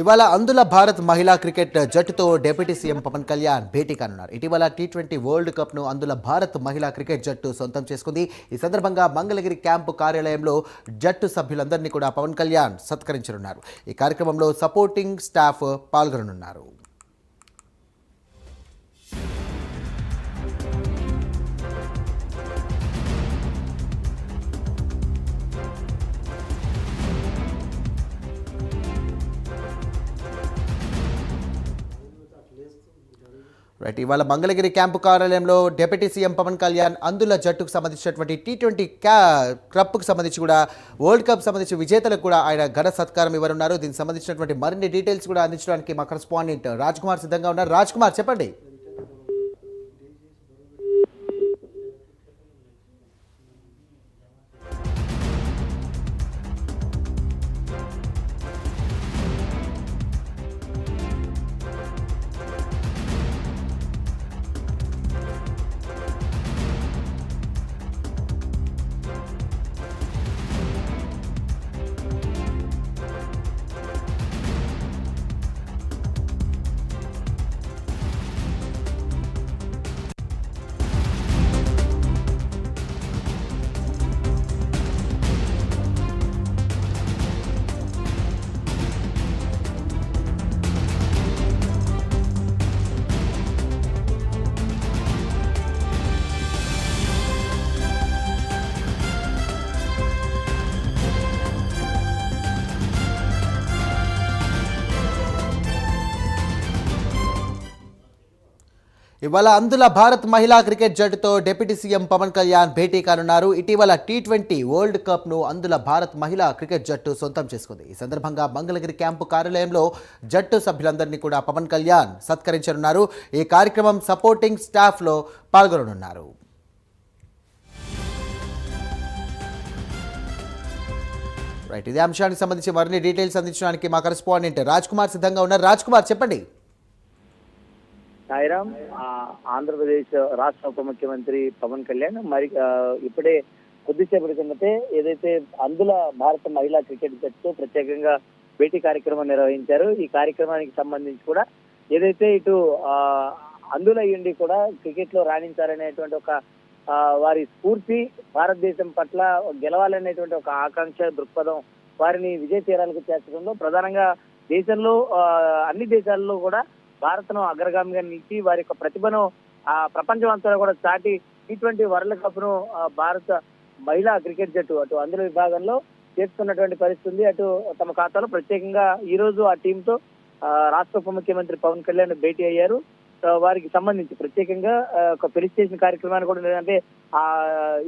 ఇవాళ అందుల భారత్ మహిళా క్రికెట్ జట్టుతో డిప్యూటీ సీఎం పవన్ కళ్యాణ్ భేటీ కానున్నారు. ఇటీవల T20 వరల్డ్ కప్ను అందుల భారత్ మహిళా క్రికెట్ జట్టు సొంతం చేసుకుంది. ఈ సందర్భంగా మంగళగిరి క్యాంపు కార్యాలయంలో జట్టు సభ్యులందరినీ కూడా పవన్ కళ్యాణ్ సత్కరించనున్నారు. ఈ కార్యక్రమంలో సపోర్టింగ్ స్టాఫ్ పాల్గొననున్నారు. రైట్, ఇవాళ మంగళగిరి క్యాంపు కార్యాలయంలో డిప్యూటీ సీఎం పవన్ కళ్యాణ్ అందుల జట్టుకు సంబంధించినటువంటి T20 కప్కు సంబంధించి కూడా వరల్డ్ కప్ సంబంధించి విజేతలకు కూడా ఆయన ఘన సత్కారం ఇవ్వనున్నారు. దీనికి సంబంధించినటువంటి మరిన్ని డీటెయిల్స్ కూడా అందించడానికి మా కరెస్పాండెంట్ రాజ్ కుమార్ సిద్ధంగా ఉన్నారు. రాజ్ కుమార్, చెప్పండి. ఇవాళ అందుల భారత్ మహిళా క్రికెట్ జట్టుతో డిప్యూటీ సీఎం పవన్ కళ్యాణ్ భేటీ కానున్నారు. ఇటీవల T20 వరల్డ్ కప్ను అందుల భారత్ మహిళా క్రికెట్ జట్టు సొంతం చేసుకుంది. ఈ సందర్భంగా మంగళగిరి క్యాంపు కార్యాలయంలో జట్టు సభ్యులందరినీ కూడా పవన్ కళ్యాణ్ సత్కరించనున్నారు. ఈ కార్యక్రమం సపోర్టింగ్ స్టాఫ్లో పాల్గొననున్నారు. రైట్, ఇదే అంశానికి సంబంధించి మరిన్ని డీటెయిల్స్ అందించడానికి మా కరెస్పాండెంట్ రాజ్ కుమార్ సిద్ధంగా ఉన్నారు. రాజ్ కుమార్, చెప్పండి. సాయిరామ్, ఆంధ్రప్రదేశ్ రాష్ట్ర ఉప ముఖ్యమంత్రి పవన్ కళ్యాణ్ మరి ఇప్పుడే కొద్దిసేపటి కిందటే ఏదైతే అందుల భారత మహిళా క్రికెట్ జట్టుతో ప్రత్యేకంగా భేటీ కార్యక్రమం నిర్వహించారు. ఈ కార్యక్రమానికి సంబంధించి కూడా ఏదైతే ఇటు అందుల అయ్యుండి కూడా క్రికెట్ లో రాణించాలనేటువంటి ఒక వారి స్ఫూర్తి, భారతదేశం పట్ల గెలవాలనేటువంటి ఒక ఆకాంక్ష దృక్పథం వారిని విజయ తీరాలకు చేర్చడంలో ప్రధానంగా దేశంలో అన్ని దేశాల్లో కూడా భారత్ను అగ్రగామిగా నిలిచి వారి యొక్క ప్రతిభను ప్రపంచం అంతా కూడా చాటి T20 వరల్డ్ కప్ ను భారత మహిళా క్రికెట్ జట్టు అటు అందుల విభాగంలో చేస్తున్నటువంటి పరిస్థితి. అటు తమ ఖాతాలో ప్రత్యేకంగా ఈ రోజు ఆ టీంతో రాష్ట్ర ఉప ముఖ్యమంత్రి పవన్ కళ్యాణ్ భేటీ అయ్యారు. వారికి సంబంధించి ప్రత్యేకంగా ఒక ఫెలిసిటేషన్ కార్యక్రమాన్ని కూడా లేదంటే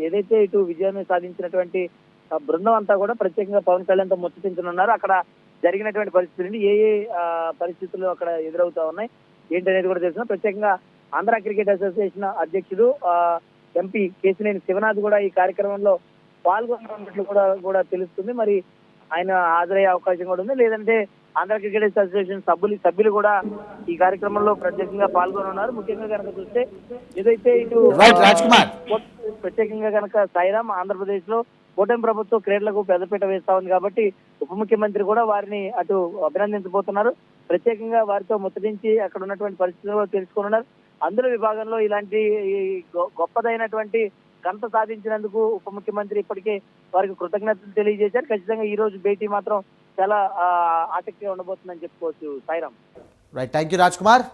ఏదైతే ఇటు విజయాన్ని సాధించినటువంటి బృందం అంతా కూడా ప్రత్యేకంగా పవన్ కళ్యాణ్ తో ముచ్చటించనున్నారు. అక్కడ జరిగినటువంటి పరిస్థితులు ఏ పరిస్థితులు అక్కడ ఎదురవుతా ఉన్నాయి ఏంటనేది కూడా తెలుసు. ప్రత్యేకంగా ఆంధ్ర క్రికెట్ అసోసియేషన్ అధ్యక్షుడు ఎంపీ కేశినేని శివనాథ్ కూడా ఈ కార్యక్రమంలో పాల్గొన్నట్లు కూడా తెలుస్తుంది. మరి ఆయన హాజరయ్యే అవకాశం కూడా ఉంది. లేదంటే ఆంధ్ర క్రికెట్ అసోసియేషన్ సభ్యులు కూడా ఈ కార్యక్రమంలో ప్రత్యేకంగా పాల్గొనున్నారు. ముఖ్యంగా కనుక చూస్తే ఏదైతే ఇటు ప్రత్యేకంగా కనుక సాయిరామ్ ఆంధ్రప్రదేశ్ లో కూటమి ప్రభుత్వం క్రీడలకు పెద్దపీట వేస్తా ఉంది కాబట్టి ఉప ముఖ్యమంత్రి కూడా వారిని అటు అభినందించబోతున్నారు. ప్రత్యేకంగా వారితో ముచ్చటించి అక్కడ ఉన్నటువంటి పరిస్థితులు తెలుసుకున్నారు. అందుల విభాగంలో ఇలాంటి గొప్పదైనటువంటి ఘనత సాధించినందుకు ఉప ముఖ్యమంత్రి ఇప్పటికే వారికి కృతజ్ఞతలు తెలియజేశారు. ఖచ్చితంగా ఈ రోజు భేటీ మాత్రం చాలా ఆసక్తిగా ఉండబోతుందని చెప్పుకోవచ్చు. Sairam. Right, thank you Raj Kumar.